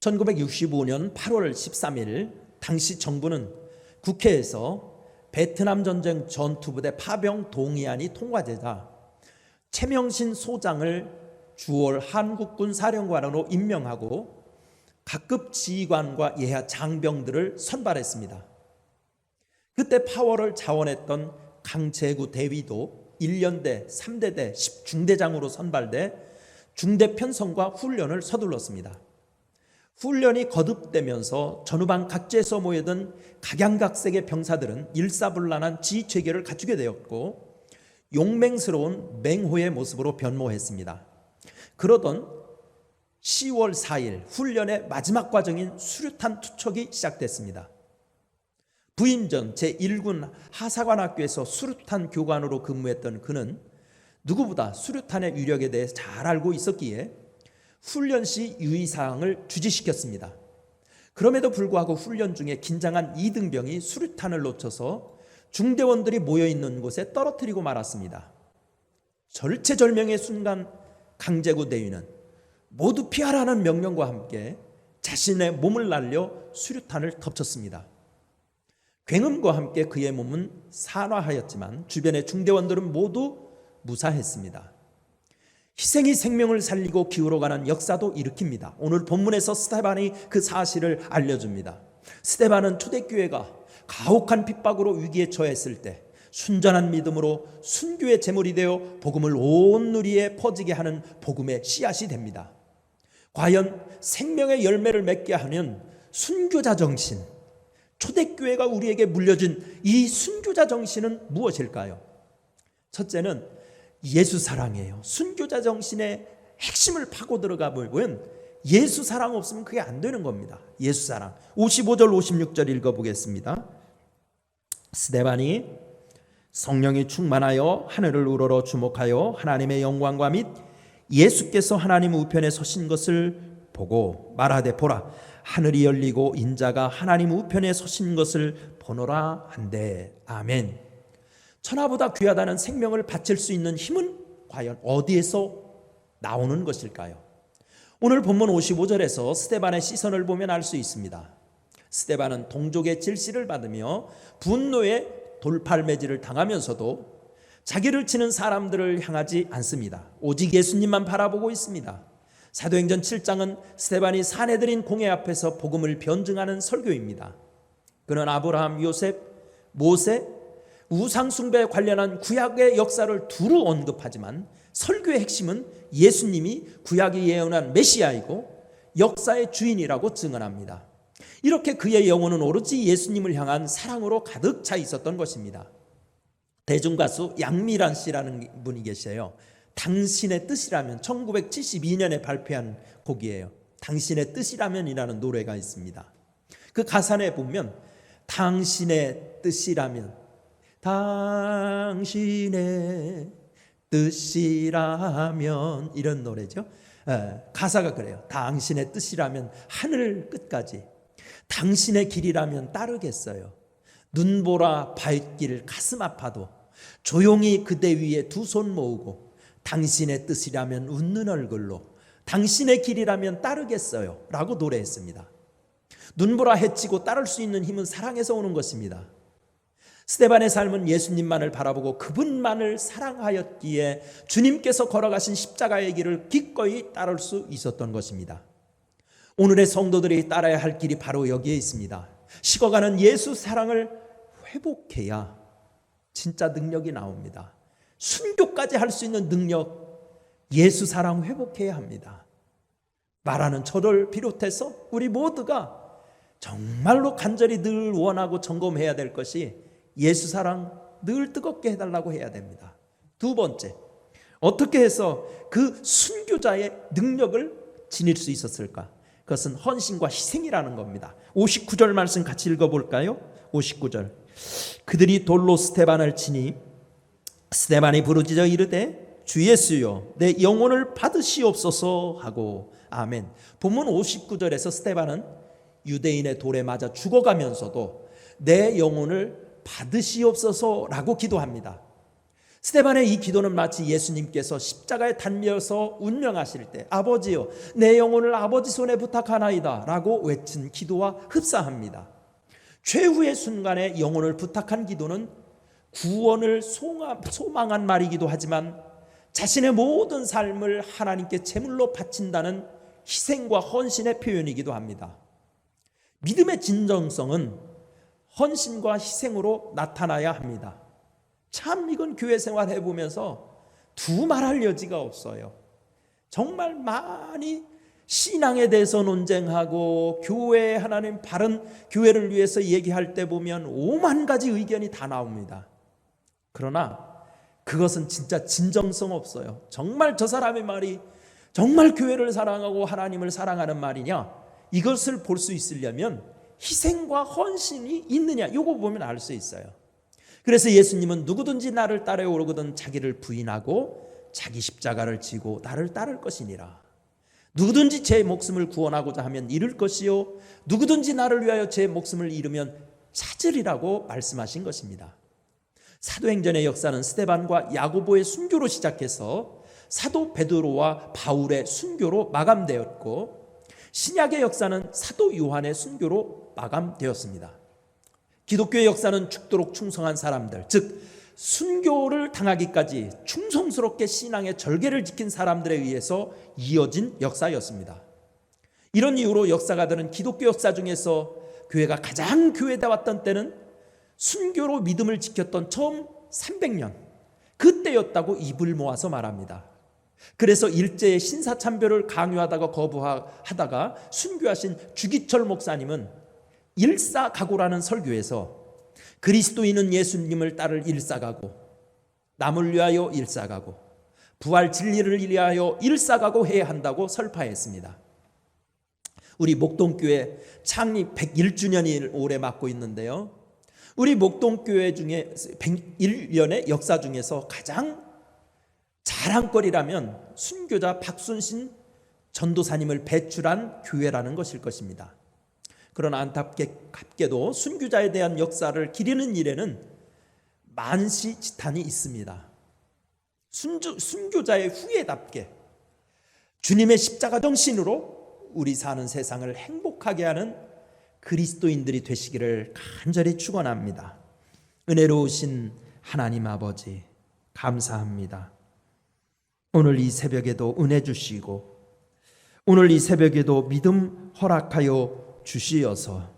1965년 8월 13일 당시 정부는 국회에서 베트남 전쟁 전투부대 파병 동의안이 통과되자 최명신 소장을 주월 한국군 사령관으로 임명하고 각급 지휘관과 예하 장병들을 선발했습니다. 그때 파워를 자원했던 강제구 대위도 1년대 3대대 10중대장으로 선발돼 중대 편성과 훈련을 서둘렀습니다. 훈련이 거듭되면서 전후방 각지에서 모여든 각양각색의 병사들은 일사불란한 지휘체계를 갖추게 되었고 용맹스러운 맹호의 모습으로 변모했습니다. 그러던 10월 4일 훈련의 마지막 과정인 수류탄 투척이 시작됐습니다. 부임 전 제1군 하사관학교에서 수류탄 교관으로 근무했던 그는 누구보다 수류탄의 위력에 대해 잘 알고 있었기에 훈련 시 유의사항을 주지시켰습니다. 그럼에도 불구하고 훈련 중에 긴장한 이등병이 수류탄을 놓쳐서 중대원들이 모여있는 곳에 떨어뜨리고 말았습니다. 절체절명의 순간 강제구 대위는 모두 피하라는 명령과 함께 자신의 몸을 날려 수류탄을 덮쳤습니다. 굉음과 함께 그의 몸은 산화하였지만 주변의 중대원들은 모두 무사했습니다. 희생이 생명을 살리고 기울어가는 역사도 일으킵니다. 오늘 본문에서 스데반이 그 사실을 알려줍니다. 스데반은 초대교회가 가혹한 핍박으로 위기에 처했을 때 순전한 믿음으로 순교의 제물이 되어 복음을 온 누리에 퍼지게 하는 복음의 씨앗이 됩니다. 과연 생명의 열매를 맺게 하는 순교자 정신, 초대교회가 우리에게 물려준 이 순교자 정신은 무엇일까요? 첫째는 예수 사랑이에요. 순교자 정신의 핵심을 파고 들어가 보면 예수 사랑 없으면 그게 안 되는 겁니다. 예수 사랑. 55절 56절 읽어보겠습니다. 스데반이 성령이 충만하여 하늘을 우러러 주목하여 하나님의 영광과 및 예수께서 하나님 우편에 서신 것을 보고 말하되 보라 하늘이 열리고 인자가 하나님 우편에 서신 것을 보노라 한대. 아멘. 천하보다 귀하다는 생명을 바칠 수 있는 힘은 과연 어디에서 나오는 것일까요? 오늘 본문 55절에서 스데반의 시선을 보면 알 수 있습니다. 스데반은 동족의 질시를 받으며 분노의 돌팔매질을 당하면서도 자기를 치는 사람들을 향하지 않습니다. 오직 예수님만 바라보고 있습니다. 사도행전 7장은 스데반이 사내들인 공회 앞에서 복음을 변증하는 설교입니다. 그는 아브라함, 요셉, 모세, 우상숭배에 관련한 구약의 역사를 두루 언급하지만 설교의 핵심은 예수님이 구약이 예언한 메시아이고 역사의 주인이라고 증언합니다. 이렇게 그의 영혼은 오로지 예수님을 향한 사랑으로 가득 차 있었던 것입니다. 대중가수 양미란 씨라는 분이 계세요. 당신의 뜻이라면 1972년에 발표한 곡이에요. 당신의 뜻이라면이라는 노래가 있습니다. 그 가사에 보면 당신의 뜻이라면, 당신의 뜻이라면, 이런 노래죠. 가사가 그래요. 당신의 뜻이라면 하늘 끝까지, 당신의 길이라면 따르겠어요. 눈보라 발길 가슴 아파도 조용히 그대 위에 두 손 모으고 당신의 뜻이라면 웃는 얼굴로 당신의 길이라면 따르겠어요 라고 노래했습니다. 눈보라 해치고 따를 수 있는 힘은 사랑에서 오는 것입니다. 스데반의 삶은 예수님만을 바라보고 그분만을 사랑하였기에 주님께서 걸어가신 십자가의 길을 기꺼이 따를 수 있었던 것입니다. 오늘의 성도들이 따라야 할 길이 바로 여기에 있습니다. 식어가는 예수 사랑을 회복해야 진짜 능력이 나옵니다. 순교까지 할 수 있는 능력, 예수 사랑 회복해야 합니다. 말하는 저를 비롯해서 우리 모두가 정말로 간절히 늘 원하고 점검해야 될 것이 예수 사랑 늘 뜨겁게 해달라고 해야 됩니다. 두 번째, 어떻게 해서 그 순교자의 능력을 지닐 수 있었을까? 그것은 헌신과 희생이라는 겁니다. 59절 말씀 같이 읽어볼까요? 59절. 그들이 돌로 스데반을 치니 스데반이 부르짖어 이르되 주 예수여 내 영혼을 받으시옵소서 하고. 아멘. 본문 59절에서 스데반은 유대인의 돌에 맞아 죽어가면서도 내 영혼을 받으시옵소서라고 기도합니다. 스데반의 이 기도는 마치 예수님께서 십자가에 달려서 운명하실 때 아버지여 내 영혼을 아버지 손에 부탁하나이다 라고 외친 기도와 흡사합니다. 최후의 순간에 영혼을 부탁한 기도는 구원을 소망한 말이기도 하지만 자신의 모든 삶을 하나님께 제물로 바친다는 희생과 헌신의 표현이기도 합니다. 믿음의 진정성은 헌신과 희생으로 나타나야 합니다. 참 이건 교회 생활 해보면서 두말할 여지가 없어요. 정말 많이 신앙에 대해서 논쟁하고 교회 하나님 바른 교회를 위해서 얘기할 때 보면 5만 가지 의견이 다 나옵니다. 그러나 그것은 진짜 진정성 없어요. 정말 저 사람의 말이 정말 교회를 사랑하고 하나님을 사랑하는 말이냐, 이것을 볼 수 있으려면 희생과 헌신이 있느냐, 이거 보면 알 수 있어요. 그래서 예수님은 누구든지 나를 따라오거든 자기를 부인하고 자기 십자가를 지고 나를 따를 것이니라. 누구든지 제 목숨을 구원하고자 하면 잃을 것이요 누구든지 나를 위하여 제 목숨을 잃으면 찾으리라고 말씀하신 것입니다. 사도행전의 역사는 스데반과 야고보의 순교로 시작해서 사도 베드로와 바울의 순교로 마감되었고, 신약의 역사는 사도 요한의 순교로 마감되었습니다. 기독교의 역사는 죽도록 충성한 사람들, 즉 순교를 당하기까지 충성스럽게 신앙의 절개를 지킨 사람들에 의해서 이어진 역사였습니다. 이런 이유로 역사가들은 기독교 역사 중에서 교회가 가장 교회다웠던 때는 순교로 믿음을 지켰던 처음 300년 그때였다고 입을 모아서 말합니다. 그래서 일제의 신사참배를 강요하다가 거부하다가 순교하신 주기철 목사님은 일사각오라는 설교에서 그리스도인은 예수님을 따를 일사각오, 남을 위하여 일사각오, 부활 진리를 위하여 일사각오 해야 한다고 설파했습니다. 우리 목동교회 창립 101주년을 올해 맞고 있는데요, 우리 목동교회 중에 101년의 역사 중에서 가장 자랑거리라면 순교자 박순신 전도사님을 배출한 교회라는 것일 것입니다. 그러나 안타깝게도 순교자에 대한 역사를 기리는 일에는 만시지탄이 있습니다. 순교자의 후예답게 주님의 십자가 정신으로 우리 사는 세상을 행복하게 하는 그리스도인들이 되시기를 간절히 축원합니다. 은혜로우신 하나님 아버지 감사합니다. 오늘 이 새벽에도 은혜 주시고 오늘 이 새벽에도 믿음 허락하여 주시어서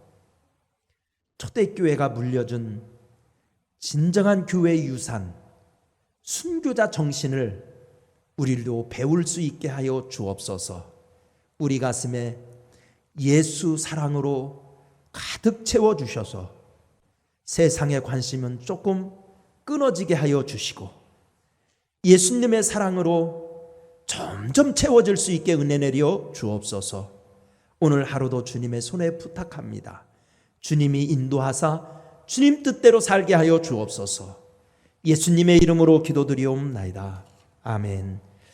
초대교회가 물려준 진정한 교회의 유산 순교자 정신을 우리도 배울 수 있게 하여 주옵소서. 우리 가슴에 예수 사랑으로 가득 채워주셔서 세상의 관심은 조금 끊어지게 하여 주시고 예수님의 사랑으로 점점 채워질 수 있게 은혜 내려 주옵소서. 오늘 하루도 주님의 손에 부탁합니다. 주님이 인도하사 주님 뜻대로 살게 하여 주옵소서. 예수님의 이름으로 기도드리옵나이다. 아멘.